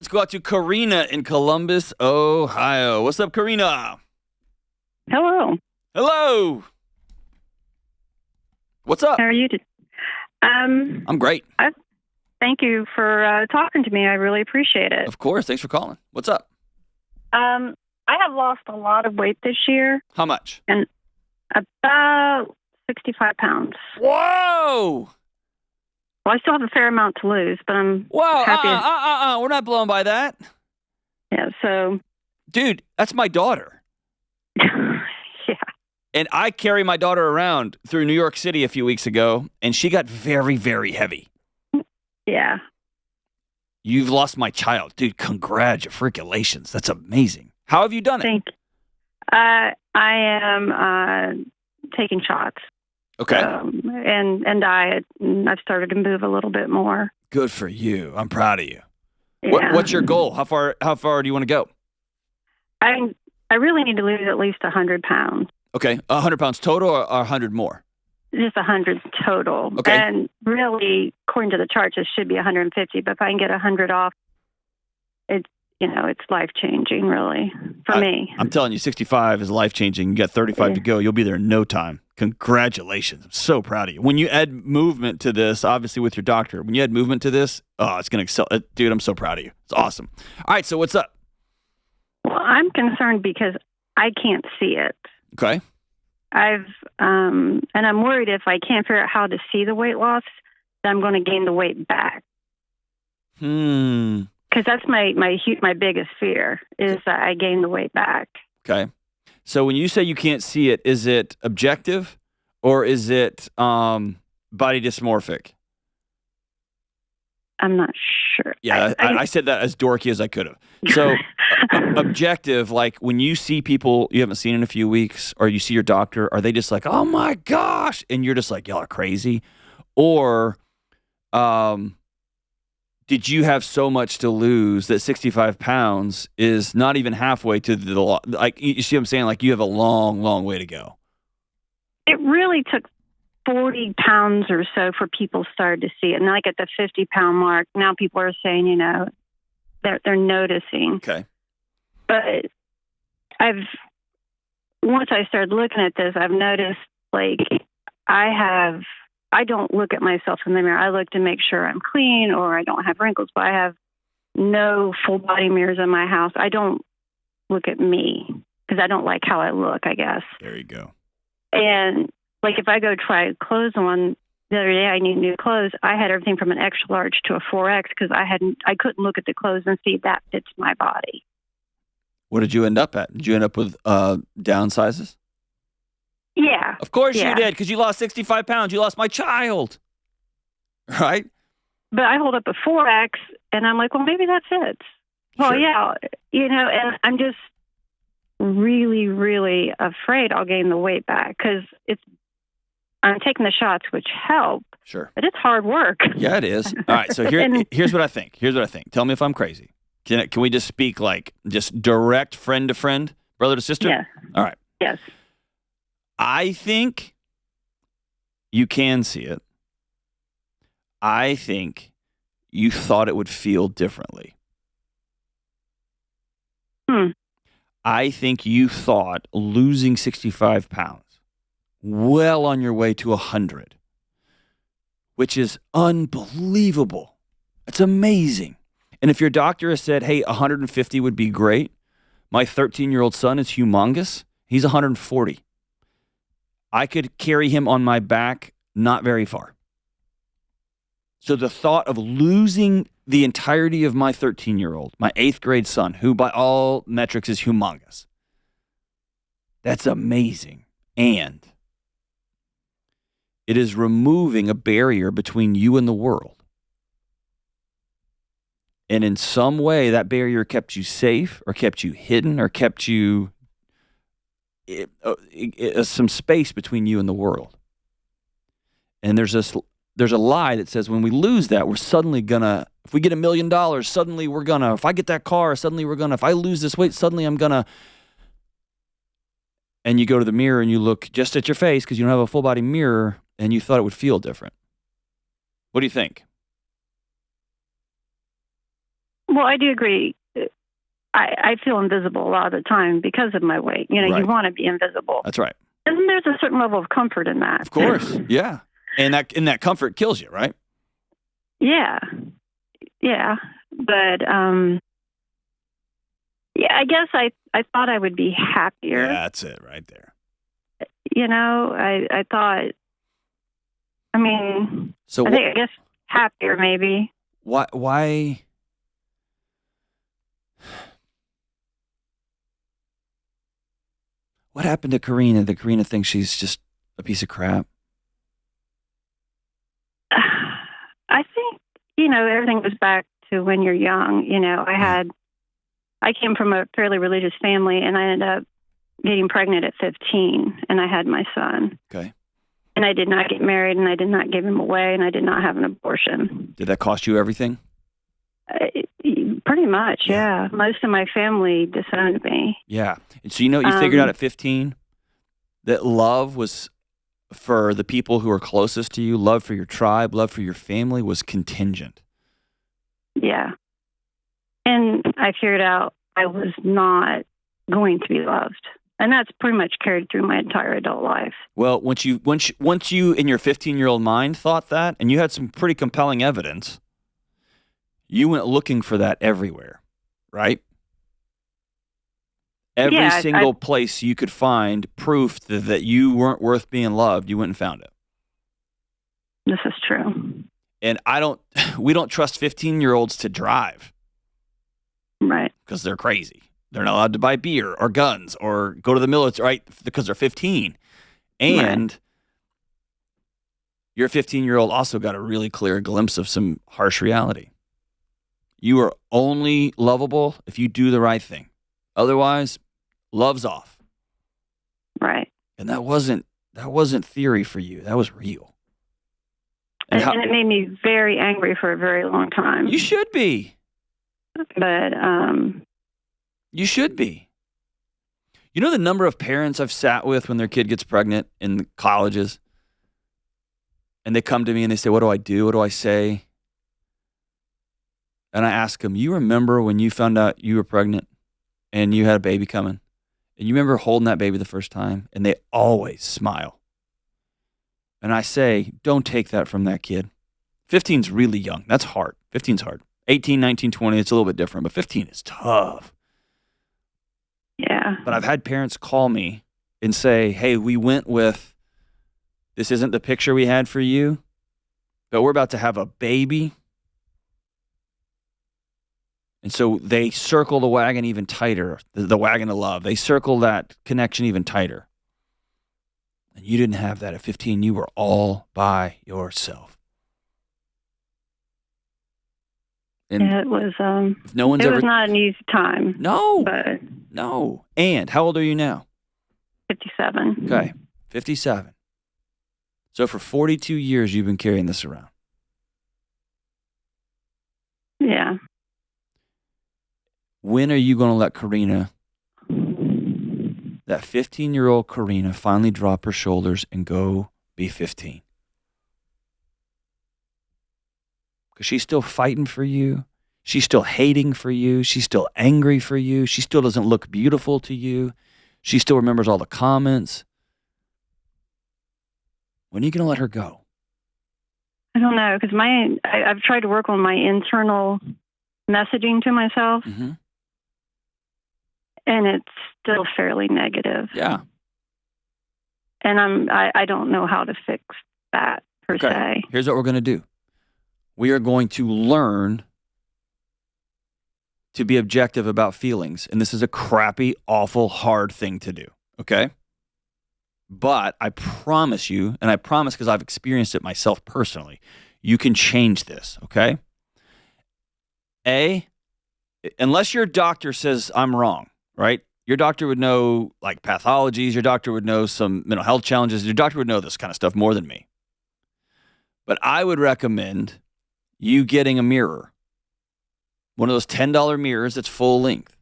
go out to Karina in Columbus, Ohio. What's up, Karina? Hello. Hello. What's up? How are you? I'm great. Thank you for talking to me. I really appreciate it. Of course. Thanks for calling. What's up? I have lost a lot of weight this year. How much? And about 65 pounds. Whoa! Well, I still have a fair amount to lose, but I'm happy. We're not blown by that. Yeah, so... Dude, that's my daughter. Yeah. And I carry my daughter around through New York City a few weeks ago, and she got very, very heavy. Yeah. You've lost my child. Dude, congratulations. That's amazing. How have you done it? Thank you. I am taking shots. Okay. And diet. And I've started to move a little bit more. Good for you. I'm proud of you. Yeah. What's your goal? How far do you want to go? I really need to lose at least 100 pounds. Okay. 100 pounds total or 100 more? Just 100 total. Okay. And really, according to the charts, it should be 150. But if I can get 100 off, it's life-changing, really, for me. I'm telling you, 65 is life-changing. You got 35 to go. You'll be there in no time. Congratulations. I'm so proud of you. When you add movement to this, obviously with your doctor, when you add movement to this, it's going to excel. Dude, I'm so proud of you. It's awesome. All right, so what's up? Well, I'm concerned because I can't see it. Okay. And I'm worried if I can't figure out how to see the weight loss, that I'm going to gain the weight back. Because that's my biggest fear is that I gain the weight back. Okay. So when you say you can't see it, is it objective or is it body dysmorphic? I'm not sure. Yeah, I said that as dorky as I could have. So objective, like when you see people you haven't seen in a few weeks or you see your doctor, are they just like, oh my gosh, and you're just like, y'all are crazy? Or did you have so much to lose that 65 pounds is not even halfway to like, you see what I'm saying? Like you have a long, long way to go. It really took 40 pounds or so for people started to see it. And like at the 50-pound mark, now people are saying, they're noticing. Okay. But once I started looking at this, I've noticed like I don't look at myself in the mirror. I look to make sure I'm clean or I don't have wrinkles, but I have no full body mirrors in my house. I don't look at me because I don't like how I look, I guess. There you go. And like if I go try clothes on, the other day I need new clothes. I had everything from an extra large to a 4X because I couldn't look at the clothes and see if that fits my body. What did you end up at? Did you end up with downsizes? Yeah. Of course you did, because you lost 65 pounds. You lost my child. Right? But I hold up a 4X, and I'm like, well, maybe that fits. Well, Sure. yeah, and I'm just really, really afraid I'll gain the weight back because I'm taking the shots, which help. Sure. But it's hard work. Yeah, it is. All right, so here's what I think. Tell me if I'm crazy. Can we just speak like just direct friend to friend, brother to sister? Yeah. All right. Yes. I think you can see it. I think you thought it would feel differently. I think you thought losing 65 pounds, well on your way to 100, which is unbelievable. It's amazing. And if your doctor has said, hey, 150 would be great, my 13-year-old son is humongous. He's 140. I could carry him on my back not very far. So the thought of losing the entirety of my 13-year-old, my 8th grade son, who by all metrics is humongous, that's amazing. And it is removing a barrier between you and the world. And in some way, that barrier kept you safe or kept you hidden or kept you some space between you and the world. And there's a lie that says when we lose that, we're suddenly gonna, if we get $1 million, suddenly we're gonna, if I get that car, suddenly we're gonna, if I lose this weight, suddenly I'm gonna. And you go to the mirror and you look just at your face because you don't have a full body mirror and you thought it would feel different. What do you think? Well, I do agree. I feel invisible a lot of the time because of my weight. You Right. want to be invisible. That's right. And there's a certain level of comfort in that. Of course. Yeah. And that comfort kills you, right? Yeah. Yeah. But, yeah, I guess I thought I would be happier. Yeah, that's it right there. I thought, So I guess happier maybe. why what happened to Karina? Did Karina think she's just a piece of crap? I think, everything goes back to when you're young. I came from a fairly religious family, and I ended up getting pregnant at 15, and I had my son. Okay. And I did not get married, and I did not give him away, and I did not have an abortion. Did that cost you everything? Pretty much, yeah. Most of my family disowned me. Yeah. And so you figured out at 15 that love was for the people who are closest to you, love for your tribe, love for your family was contingent. Yeah. And I figured out I was not going to be loved. And that's pretty much carried through my entire adult life. Well, once you in your 15-year-old mind thought that, and you had some pretty compelling evidence, you went looking for that everywhere, right? Every single place you could find proof that you weren't worth being loved, you went and found it. This is true. And we don't trust 15-year-olds to drive. Right. Because they're crazy. They're not allowed to buy beer or guns or go to the military, right? Because they're 15. And your 15-year-old also got a really clear glimpse of some harsh reality. You are only lovable if you do the right thing. Otherwise, love's off. Right. And that wasn't theory for you. That was real. And it made me very angry for a very long time. You should be. But you should be. You know the number of parents I've sat with when their kid gets pregnant in the colleges, and they come to me and they say, "What do I do? What do I say?" And I ask them, "You remember when you found out you were pregnant and you had a baby coming, and you remember holding that baby the first time?" And they always smile. And I say, "Don't take that from that kid. 15's really young. That's hard. 15's hard. 18, 19, 20, it's a little bit different, but 15 is tough." Yeah. But I've had parents call me and say, "Hey, we went with, this isn't the picture we had for you, but we're about to have a baby." And so they circle the wagon even tighter, the wagon of love. They circle that connection even tighter. And you didn't have that at 15. You were all by yourself. And it was if no one's it was not an easy time. No. But No. And how old are you now? 57. Okay. 57. So for 42 years, you've been carrying this around. Yeah. When are you going to let Karina, that 15-year-old Karina, finally drop her shoulders and go be 15? Because she's still fighting for you. She's still hating for you. She's still angry for you. She still doesn't look beautiful to you. She still remembers all the comments. When are you going to let her go? I don't know, because I've tried to work on my internal messaging to myself, Mm-hmm. and it's still fairly negative. Yeah. And I don't know how to fix that per se. Here's what we're going to do. We are going to learn to be objective about feelings. And this is a crappy, awful, hard thing to do. Okay? But I promise you, and I promise because I've experienced it myself personally, you can change this. Okay? Unless your doctor says I'm wrong, right? Your doctor would know like pathologies. Your doctor would know some mental health challenges. Your doctor would know this kind of stuff more than me. But I would recommend you getting a mirror, one of those $10 mirrors that's full length.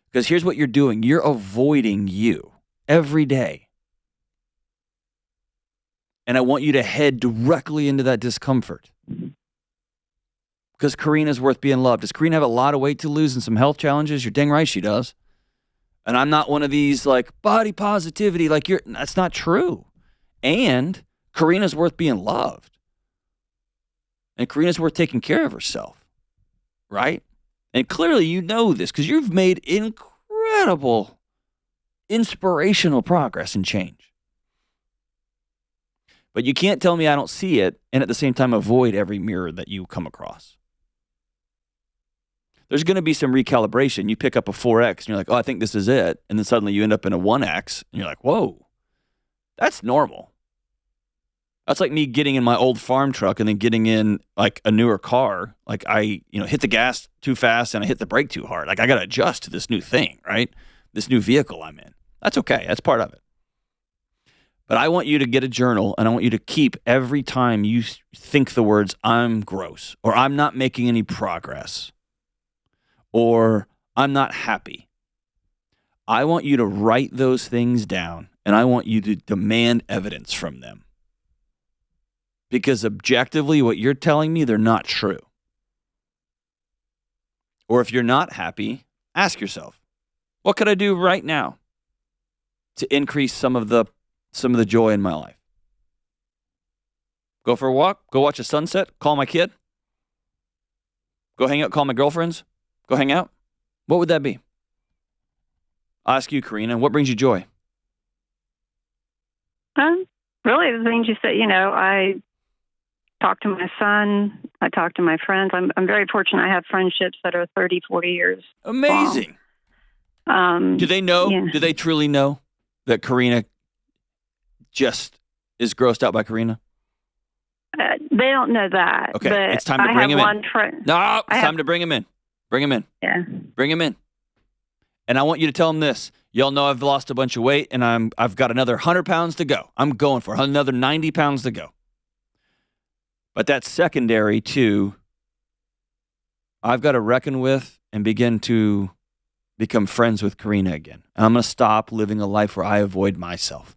Because here's what you're doing. You're avoiding you every day. And I want you to head directly into that discomfort. because Karina's worth being loved. Does Karina have a lot of weight to lose and some health challenges? You're dang right she does. And I'm not one of these like body positivity, like that's not true. And Karina's worth being loved. And Karina's worth taking care of herself, right? And clearly you know this because you've made incredible, inspirational progress and change. But you can't tell me I don't see it and at the same time avoid every mirror that you come across. There's going to be some recalibration. You pick up a 4X and you're like, oh, I think this is it. And then suddenly you end up in a 1X and you're like, whoa, that's normal. That's like me getting in my old farm truck and then getting in like a newer car. Like I, hit the gas too fast and I hit the brake too hard. Like I got to adjust to this new thing, right? This new vehicle I'm in. That's okay. That's part of it. But I want you to get a journal and I want you to keep every time you think the words, I'm gross, or I'm not making any progress, or I'm not happy. I want you to write those things down and I want you to demand evidence from them. Because objectively, what you're telling me, they're not true. Or if you're not happy, ask yourself, what could I do right now to increase some of the joy in my life? Go for a walk, go watch a sunset, call my kid, go hang out, call my girlfriends, go hang out. What would that be? I'll ask you, Karina, what brings you joy? Really, the things you said, I talk to my son. I talk to my friends. I'm very fortunate. I have friendships that are 30, 40 years Amazing. long. Do they know? Yeah. Do they truly know that Karina just is grossed out by Karina? They don't know that. Okay, but it's time to bring him in. No, it's time to bring him in. Bring him in. Yeah. Bring him in. And I want you to tell him this. Y'all know I've lost a bunch of weight and I've got another 100 pounds to go. I'm going for another 90 pounds to go. But that's secondary to I've got to reckon with and begin to become friends with Karina again. And I'm going to stop living a life where I avoid myself.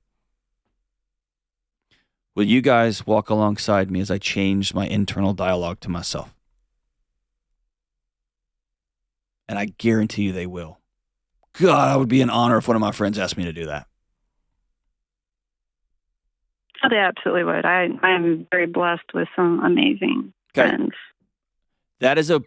Will you guys walk alongside me as I change my internal dialogue to myself? And I guarantee you they will. God, it would be an honor if one of my friends asked me to do that. Oh, they absolutely would. I am very blessed with some amazing friends. That is in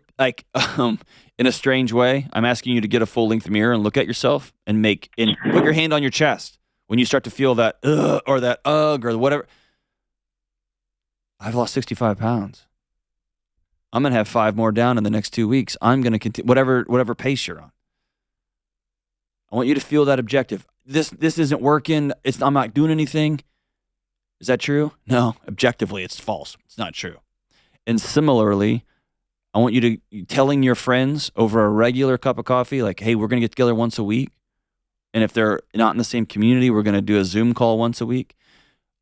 a strange way, I'm asking you to get a full-length mirror and look at yourself and put your hand on your chest when you start to feel that or that ugh or whatever. I've lost 65 pounds. I'm going to have 5 more down in the next 2 weeks. I'm going to continue whatever pace you're on. I want you to feel that objective. This isn't working. I'm not doing anything. Is that true? No, objectively, it's false. It's not true. And similarly, I want you to telling your friends over a regular cup of coffee, like, hey, we're going to get together once a week. And if they're not in the same community, we're going to do a Zoom call once a week.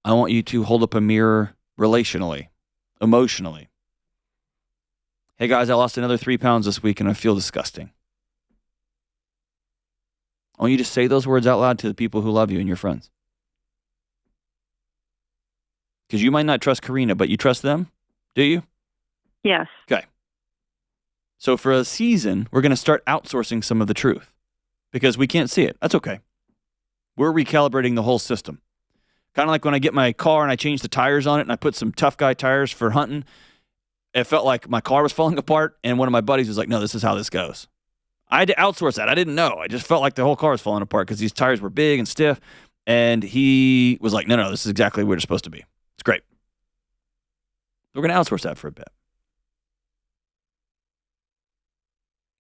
I want you to hold up a mirror relationally, emotionally. Hey, guys, I lost another 3 pounds this week and I feel disgusting. I want you to say those words out loud to the people who love you and your friends. Because you might not trust Karina, but you trust them, do you? Yes. Okay. So for a season, we're going to start outsourcing some of the truth because we can't see it. That's okay. We're recalibrating the whole system. Kind of like when I get my car and I change the tires on it and I put some tough guy tires for hunting. It felt like my car was falling apart and one of my buddies was like, no, this is how this goes. I had to outsource that. I didn't know. I just felt like the whole car was falling apart because these tires were big and stiff. And he was like, no, this is exactly where it's supposed to be. It's great. We're going to outsource that for a bit.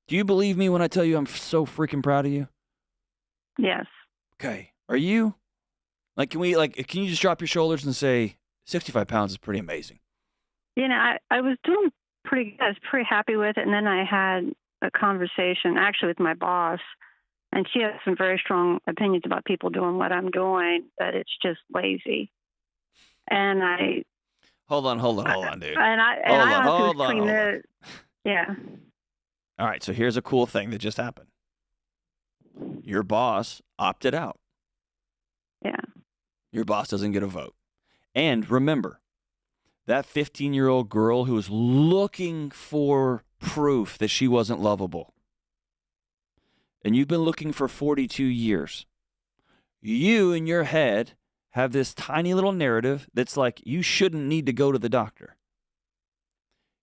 Do you believe me when I tell you I'm so freaking proud of you? Yes. Okay. Are you? Can you just drop your shoulders and say 65 pounds is pretty amazing? I was doing pretty good. I was pretty happy with it. And then I had a conversation actually with my boss, and she has some very strong opinions about people doing what I'm doing, that it's just lazy. And I... Hold on, dude. Hold on. Yeah. All right, so here's a cool thing that just happened. Your boss opted out. Yeah. Your boss doesn't get a vote. And remember That 15-year-old girl who was looking for proof that she wasn't lovable. And you've been looking for 42 years. You, in your head, have this tiny little narrative that's like, you shouldn't need to go to the doctor.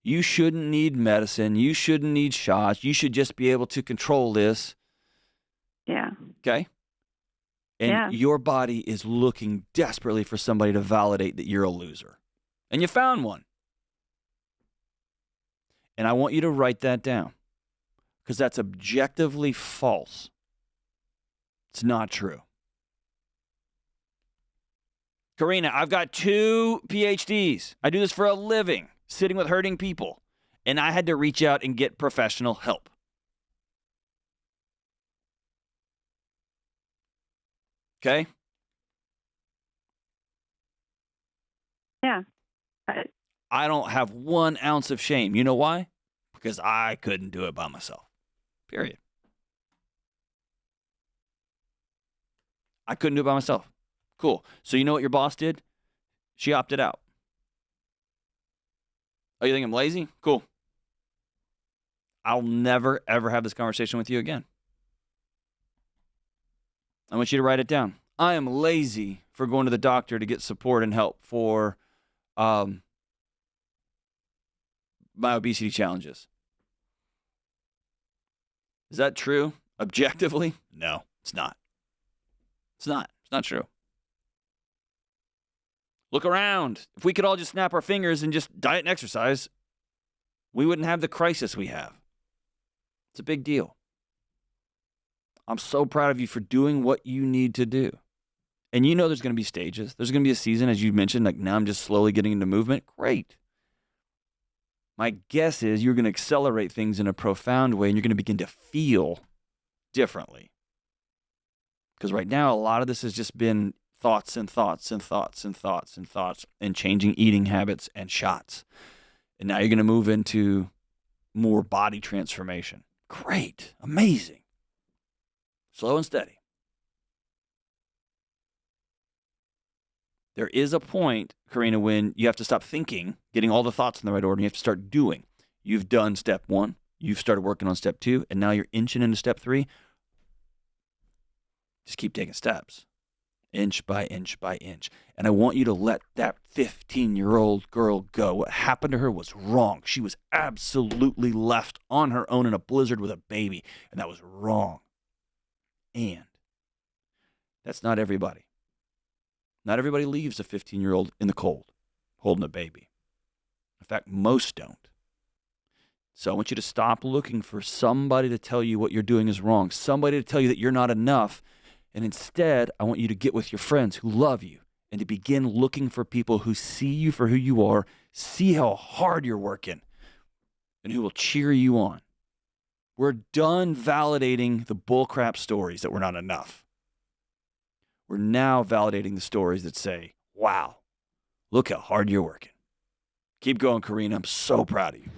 You shouldn't need medicine. You shouldn't need shots. You should just be able to control this. Yeah. Okay? And your body is looking desperately for somebody to validate that you're a loser. And you found one. And I want you to write that down, because that's objectively false. It's not true. Karina, I've got 2 PhDs. I do this for a living, sitting with hurting people. And I had to reach out and get professional help. Okay? Yeah. I don't have 1 ounce of shame. You know why? Because I couldn't do it by myself. Period. I couldn't do it by myself. Cool. So you know what your boss did? She opted out. Oh, you think I'm lazy? Cool. I'll never, ever have this conversation with you again. I want you to write it down. I am lazy for going to the doctor to get support and help for my obesity challenges. Is that true? Objectively? No, it's not. It's not. It's not true. Look around. If we could all just snap our fingers and just diet and exercise, we wouldn't have the crisis we have. It's a big deal. I'm so proud of you for doing what you need to do. And you know there's going to be stages. There's going to be a season, as you mentioned, like now I'm just slowly getting into movement. Great. My guess is you're going to accelerate things in a profound way, and you're going to begin to feel differently. Because right now, a lot of this has just been thoughts and thoughts and thoughts and thoughts and thoughts and changing eating habits and shots. And now you're going to move into more body transformation. Great. Amazing. Slow and steady. There is a point, Karina, when you have to stop thinking, getting all the thoughts in the right order, and you have to start doing. You've done step 1. You've started working on step 2, and now you're inching into step 3. Just keep taking steps, inch by inch by inch. And I want you to let that 15-year-old girl go. What happened to her was wrong. She was absolutely left on her own in a blizzard with a baby, and that was wrong. And that's not everybody. Not everybody leaves a 15-year-old in the cold, holding a baby. In fact, most don't. So I want you to stop looking for somebody to tell you what you're doing is wrong, somebody to tell you that you're not enough. And instead, I want you to get with your friends who love you and to begin looking for people who see you for who you are, see how hard you're working, and who will cheer you on. We're done validating the bullcrap stories that we're not enough. We're now validating the stories that say, wow, look how hard you're working. Keep going, Karina. I'm so proud of you.